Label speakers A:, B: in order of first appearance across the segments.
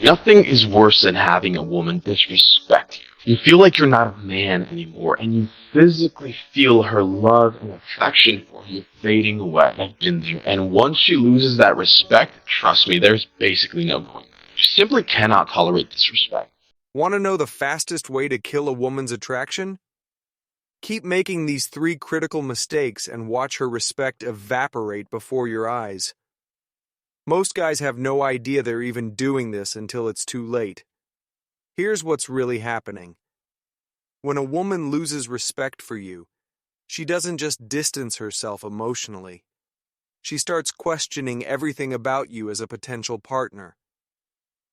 A: Nothing is worse than having a woman disrespect you. You feel like you're not a man anymore, and you physically feel her love and affection for you fading away. I've been there. And once she loses that respect, trust me, there's basically no going. You simply cannot tolerate disrespect.
B: Want to know the fastest way to kill a woman's attraction? Keep making these 3 critical mistakes and watch her respect evaporate before your eyes. Most guys have no idea they're even doing this until it's too late. Here's what's really happening. When a woman loses respect for you, she doesn't just distance herself emotionally. She starts questioning everything about you as a potential partner.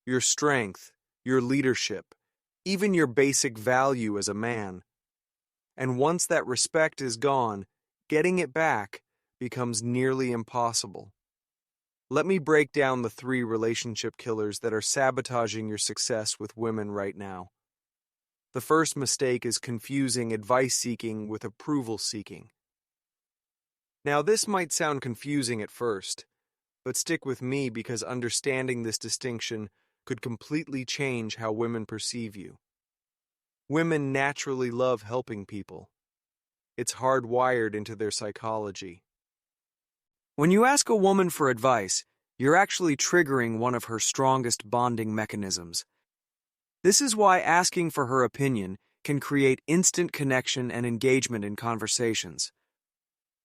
B: Your strength, your leadership, even your basic value as a man. And once that respect is gone, getting it back becomes nearly impossible. Let me break down the 3 relationship killers that are sabotaging your success with women right now. The first mistake is confusing advice seeking with approval seeking. Now, this might sound confusing at first, but stick with me because understanding this distinction could completely change how women perceive you. Women naturally love helping people. It's hardwired into their psychology. When you ask a woman for advice, you're actually triggering one of her strongest bonding mechanisms. This is why asking for her opinion can create instant connection and engagement in conversations.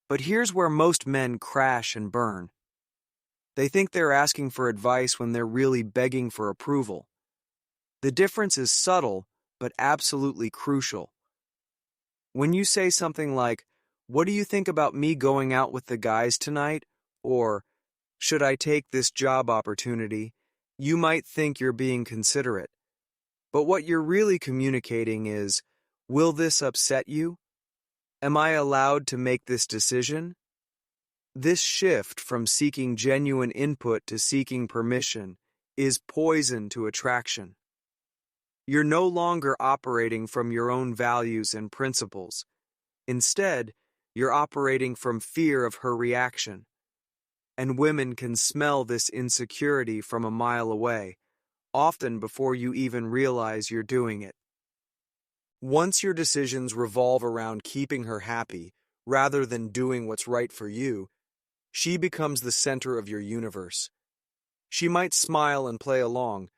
B: But here's where most men crash and burn. They think they're asking for advice when they're really begging for approval. The difference is subtle, but absolutely crucial. When you say something like, "What do you think about me going out with the guys tonight?" or "Should I take this job opportunity?" you might think you're being considerate. But what you're really communicating is, "Will this upset you? Am I allowed to make this decision?" This shift from seeking genuine input to seeking permission is poison to attraction. You're no longer operating from your own values and principles. Instead, you're operating from fear of her reaction. And women can smell this insecurity from a mile away, often before you even realize you're doing it. Once your decisions revolve around keeping her happy, rather than doing what's right for you, she becomes the center of your universe. She might smile and play along,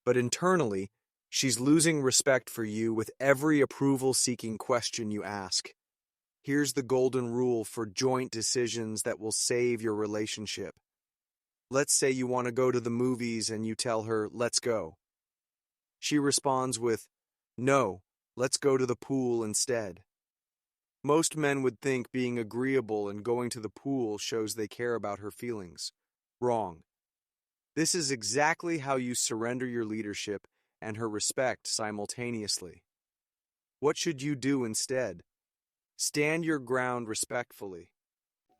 B: but internally, she's losing respect for you with every approval-seeking question you ask. Here's the golden rule for joint decisions that will save your relationship. Let's say you want to go to the movies and you tell her, "Let's go." She responds with, "No, let's go to the pool instead." Most men would think being agreeable and going to the pool shows they care about her feelings. Wrong. This is exactly how you surrender your leadership and her respect simultaneously. What should you do instead? Stand your ground respectfully.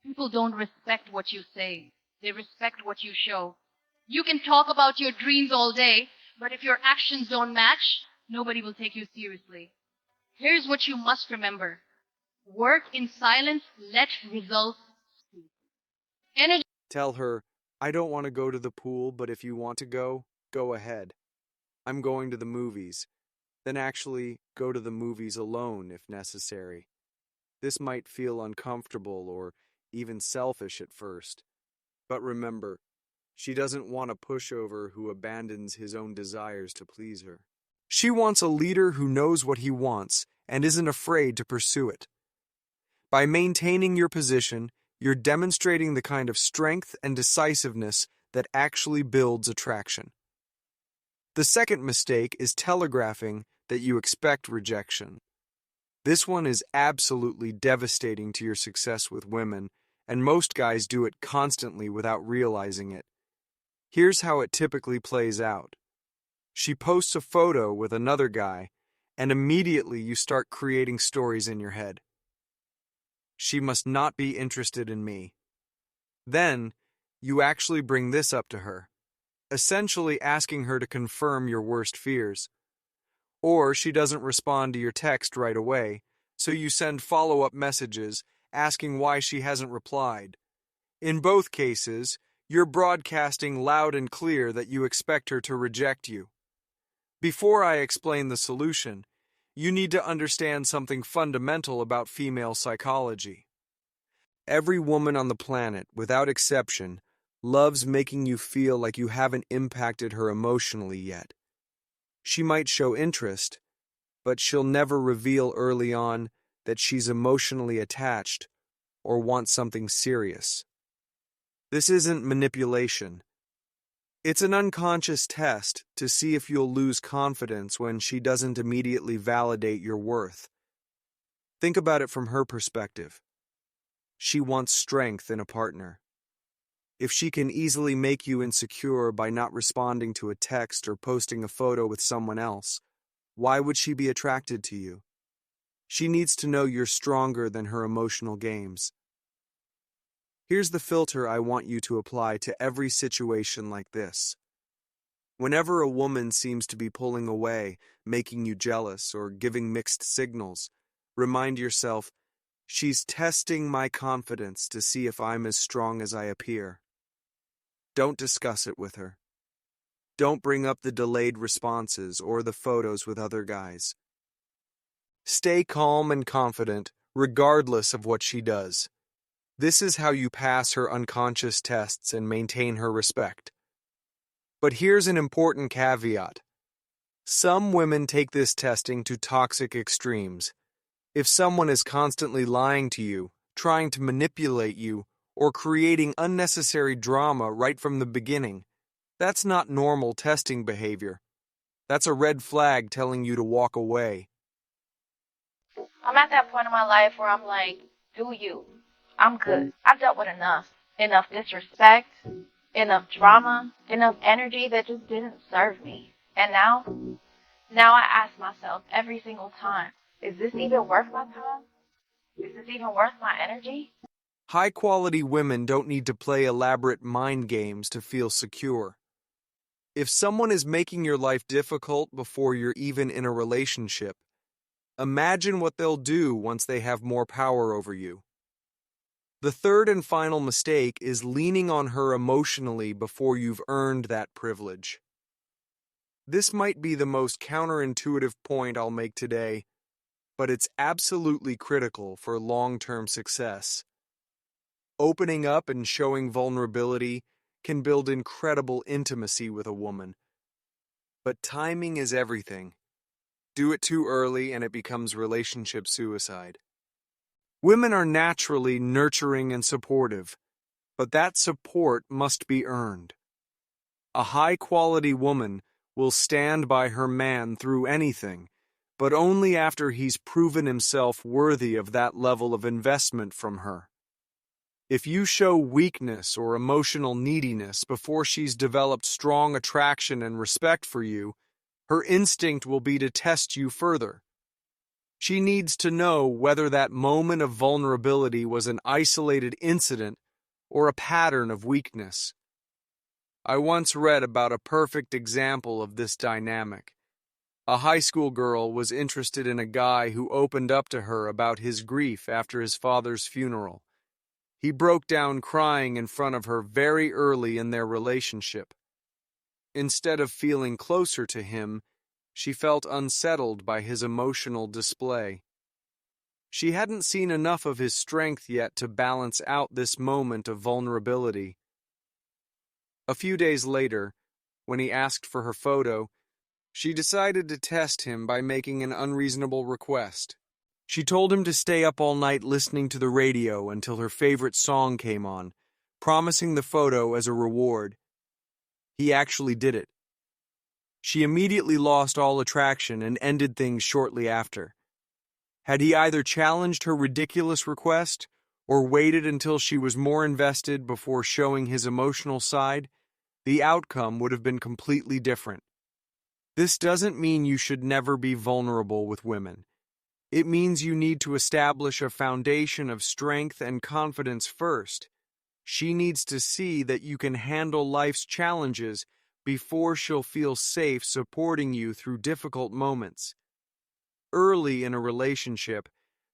C: People don't respect what you say. They respect what you show. You can talk about your dreams all day, but if your actions don't match, nobody will take you seriously. Here's what you must remember. Work in silence, let results speak. Energy.
B: Tell her, "I don't want to go to the pool, but if you want to go, go ahead. I'm going to the movies." Then actually go to the movies alone if necessary. This might feel uncomfortable or even selfish at first. But remember, she doesn't want a pushover who abandons his own desires to please her. She wants a leader who knows what he wants and isn't afraid to pursue it. By maintaining your position, you're demonstrating the kind of strength and decisiveness that actually builds attraction. The second mistake is telegraphing that you expect rejection. This one is absolutely devastating to your success with women, and most guys do it constantly without realizing it. Here's how it typically plays out. She posts a photo with another guy, and immediately you start creating stories in your head. She must not be interested in me. Then, you actually bring this up to her, essentially asking her to confirm your worst fears. Or she doesn't respond to your text right away, so you send follow-up messages asking why she hasn't replied. In both cases, You're broadcasting loud and clear that you expect her to reject you. Before I explain the solution, you need to understand something fundamental about female psychology. Every woman on the planet, without exception, loves making you feel like you haven't impacted her emotionally yet. She might show interest, but she'll never reveal early on that she's emotionally attached or wants something serious. This isn't manipulation. It's an unconscious test to see if you'll lose confidence when she doesn't immediately validate your worth. Think about it from her perspective. She wants strength in a partner. If she can easily make you insecure by not responding to a text or posting a photo with someone else, why would she be attracted to you? She needs to know you're stronger than her emotional games. Here's the filter I want you to apply to every situation like this. Whenever a woman seems to be pulling away, making you jealous, or giving mixed signals, remind yourself, she's testing my confidence to see if I'm as strong as I appear. Don't discuss it with her. Don't bring up the delayed responses or the photos with other guys. Stay calm and confident, regardless of what she does. This is how you pass her unconscious tests and maintain her respect. But here's an important caveat. Some women take this testing to toxic extremes. If someone is constantly lying to you, trying to manipulate you, or creating unnecessary drama right from the beginning, that's not normal testing behavior. That's a red flag telling you to walk away.
D: I'm at that point in my life where I'm like, do you? I'm good. I've dealt with enough. Enough disrespect, enough drama, enough energy that just didn't serve me. And now I ask myself every single time, is this even worth my time? Is this even worth my energy?
B: High-quality women don't need to play elaborate mind games to feel secure. If someone is making your life difficult before you're even in a relationship, imagine what they'll do once they have more power over you. The third and final mistake is leaning on her emotionally before you've earned that privilege. This might be the most counterintuitive point I'll make today, but it's absolutely critical for long-term success. Opening up and showing vulnerability can build incredible intimacy with a woman. But timing is everything. Do it too early and it becomes relationship suicide. Women are naturally nurturing and supportive, but that support must be earned. A high-quality woman will stand by her man through anything, but only after he's proven himself worthy of that level of investment from her. If you show weakness or emotional neediness before she's developed strong attraction and respect for you, her instinct will be to test you further. She needs to know whether that moment of vulnerability was an isolated incident or a pattern of weakness. I once read about a perfect example of this dynamic. A high school girl was interested in a guy who opened up to her about his grief after his father's funeral. He broke down crying in front of her very early in their relationship. Instead of feeling closer to him, she felt unsettled by his emotional display. She hadn't seen enough of his strength yet to balance out this moment of vulnerability. A few days later, when he asked for her photo, she decided to test him by making an unreasonable request. She told him to stay up all night listening to the radio until her favorite song came on, promising the photo as a reward. He actually did it. She immediately lost all attraction and ended things shortly after. Had he either challenged her ridiculous request or waited until she was more invested before showing his emotional side, the outcome would have been completely different. This doesn't mean you should never be vulnerable with women. It means you need to establish a foundation of strength and confidence first. She needs to see that you can handle life's challenges before she'll feel safe supporting you through difficult moments. Early in a relationship,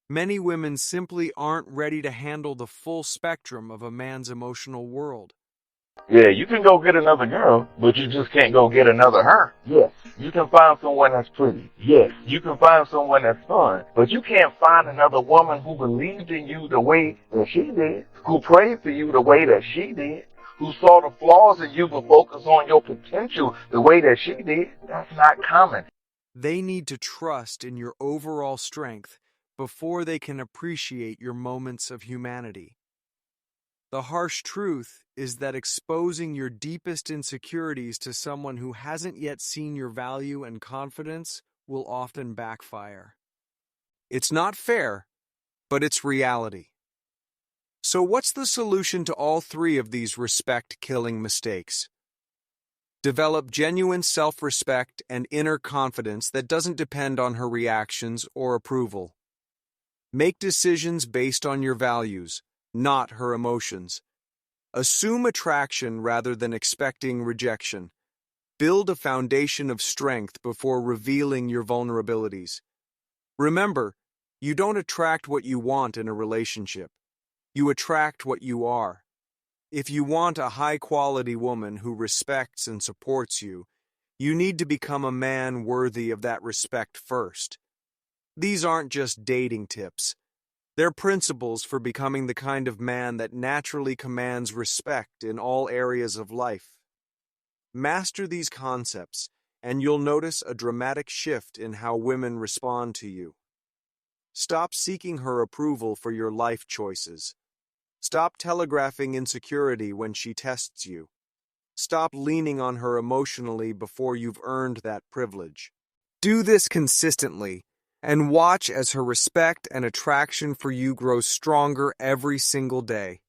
B: many women simply aren't ready to handle the full spectrum of a man's emotional world.
E: Yeah, you can go get another girl, but you just can't go get another her. Yes, you can find someone that's pretty. Yes, you can find someone that's fun, but you can't find another woman who believed in you the way that she did, who prayed for you the way that she did, who saw the flaws in you but focused on your potential the way that she did. That's not common.
B: They need to trust in your overall strength before they can appreciate your moments of humanity. The harsh truth is that exposing your deepest insecurities to someone who hasn't yet seen your value and confidence will often backfire. It's not fair, but it's reality. So what's the solution to all three of these respect-killing mistakes? Develop genuine self-respect and inner confidence that doesn't depend on her reactions or approval. Make decisions based on your values, not her emotions. Assume attraction rather than expecting rejection. Build a foundation of strength before revealing your vulnerabilities. Remember, you don't attract what you want in a relationship. You attract what you are. If you want a high-quality woman who respects and supports you, you need to become a man worthy of that respect first. These aren't just dating tips. They're principles for becoming the kind of man that naturally commands respect in all areas of life. Master these concepts, and you'll notice a dramatic shift in how women respond to you. Stop seeking her approval for your life choices. Stop telegraphing insecurity when she tests you. Stop leaning on her emotionally before you've earned that privilege. Do this consistently, and watch as her respect and attraction for you grows stronger every single day.